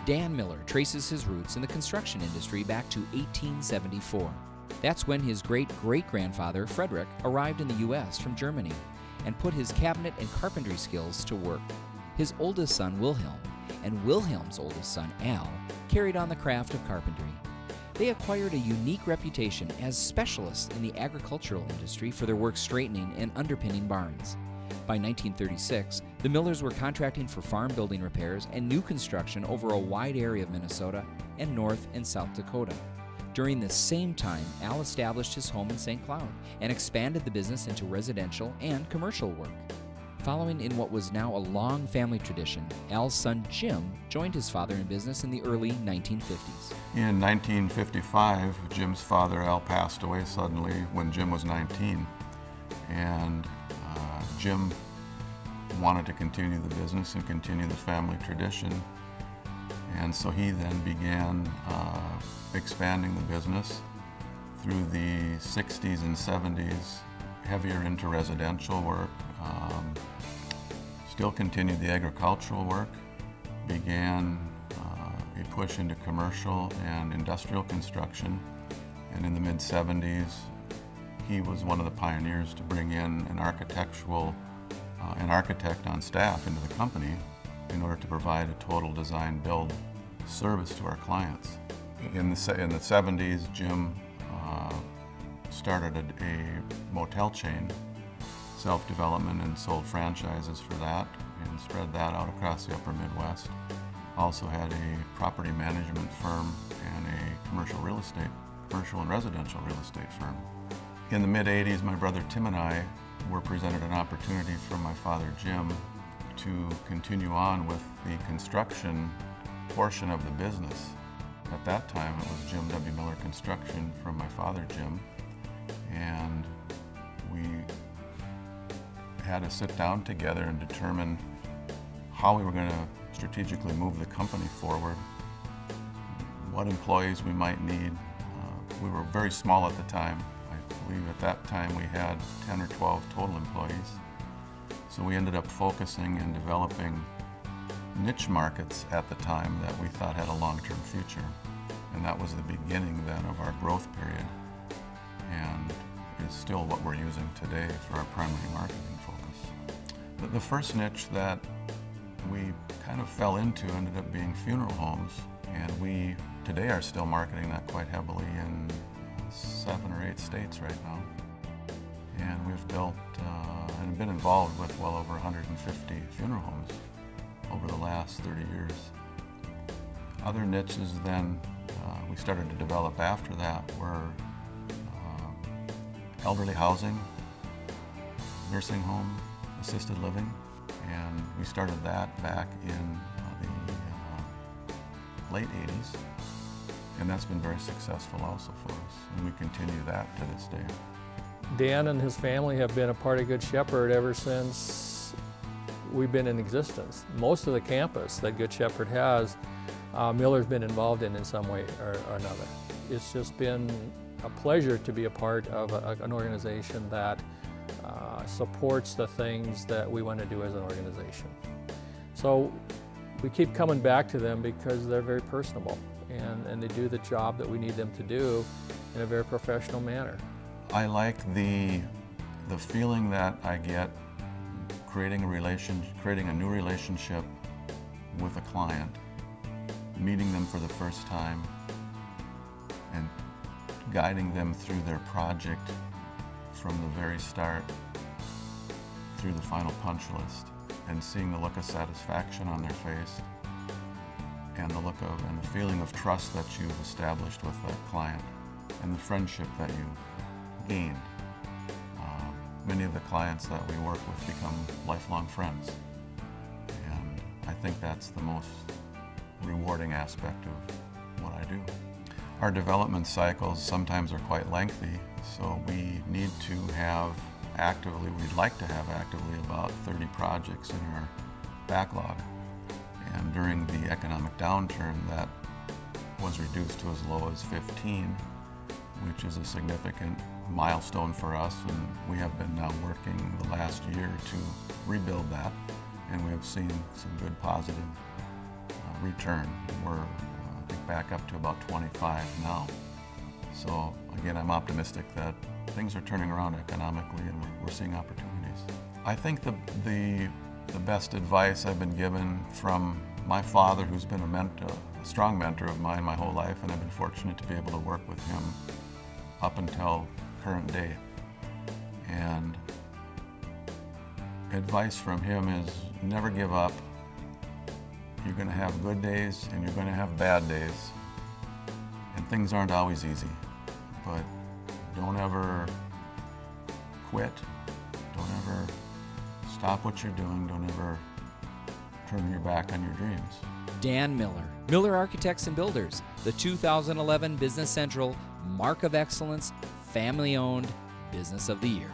Dan Miller traces his roots in the construction industry back to 1874. That's when his great-great-grandfather, Frederick, arrived in the U.S. from Germany and put his cabinet and carpentry skills to work. His oldest son, Wilhelm, and Wilhelm's oldest son, Al, carried on the craft of carpentry. They acquired a unique reputation as specialists in the agricultural industry for their work straightening and underpinning barns. By 1936, the Millers were contracting for farm building repairs and new construction over a wide area of Minnesota and North and South Dakota. During this same time, Al established his home in St. Cloud and expanded the business into residential and commercial work. Following in what was now a long family tradition, Al's son Jim joined his father in business in the early 1950s. In 1955, Jim's father, Al, passed away suddenly when Jim was 19. And Jim wanted to continue the business and continue the family tradition. And so he then began expanding the business through the 60s and 70s, heavier into residential work. Still continued the agricultural work, began a push into commercial and industrial construction, and in the mid-70s he was one of the pioneers to bring in an architect on staff into the company in order to provide a total design build service to our clients. In the 70s, Jim started a motel chain, self-development, and sold franchises for that and spread that out across the upper Midwest. Also had a property management firm and a commercial and residential real estate firm. In the mid-80s, my brother Tim and I were presented an opportunity from my father Jim to continue on with the construction portion of the business. At that time, it was Jim W. Miller Construction from my father Jim, and we had to sit down together and determine how we were going to strategically move the company forward, what employees we might need. We were very small at the time. I believe at that time we had 10 or 12 total employees. So we ended up focusing and developing niche markets at the time that we thought had a long-term future. And that was the beginning then of our growth period, and is still what we're using today for our primary marketing focus. The first niche that we kind of fell into ended up being funeral homes, and we today are still marketing that quite heavily in 7 or 8 states right now. And we've built and been involved with well over 150 funeral homes over the last 30 years. Other niches then we started to develop after that were elderly housing, nursing home, assisted living, and we started that back in the late 80s, and that's been very successful also for us, and we continue that to this day. Dan and his family have been a part of Good Shepherd ever since we've been in existence. Most of the campus that Good Shepherd has, Miller's been involved in some way or another. It's just been a pleasure to be a part of an organization that supports the things that we want to do as an organization. So we keep coming back to them because they're very personable, and they do the job that we need them to do in a very professional manner. I like the feeling that I get creating a new relationship with a client, meeting them for the first time, and guiding them through their project from the very start through the final punch list, and seeing the look of satisfaction on their face and the feeling of trust that you've established with that client and the friendship that you've gained. Many of the clients that we work with become lifelong friends, and I think that's the most rewarding aspect of what I do. Our development cycles sometimes are quite lengthy, so we need to have we'd like to have actively about 30 projects in our backlog. And during the economic downturn, that was reduced to as low as 15, which is a significant milestone for us, and we have been now working the last year to rebuild that, and we have seen some good positive return. We're I think back up to about 25 now. So again, I'm optimistic that things are turning around economically and we're seeing opportunities. I think the best advice I've been given from my father, who's been a strong mentor of mine my whole life, and I've been fortunate to be able to work with him up until current day. And advice from him is never give up. You're going to have good days and you're going to have bad days. And things aren't always easy. But don't ever quit. Don't ever stop what you're doing. Don't ever turn your back on your dreams. Dan Miller, Miller Architects and Builders, the 2011 Business Central Mark of Excellence, Family Owned Business of the Year.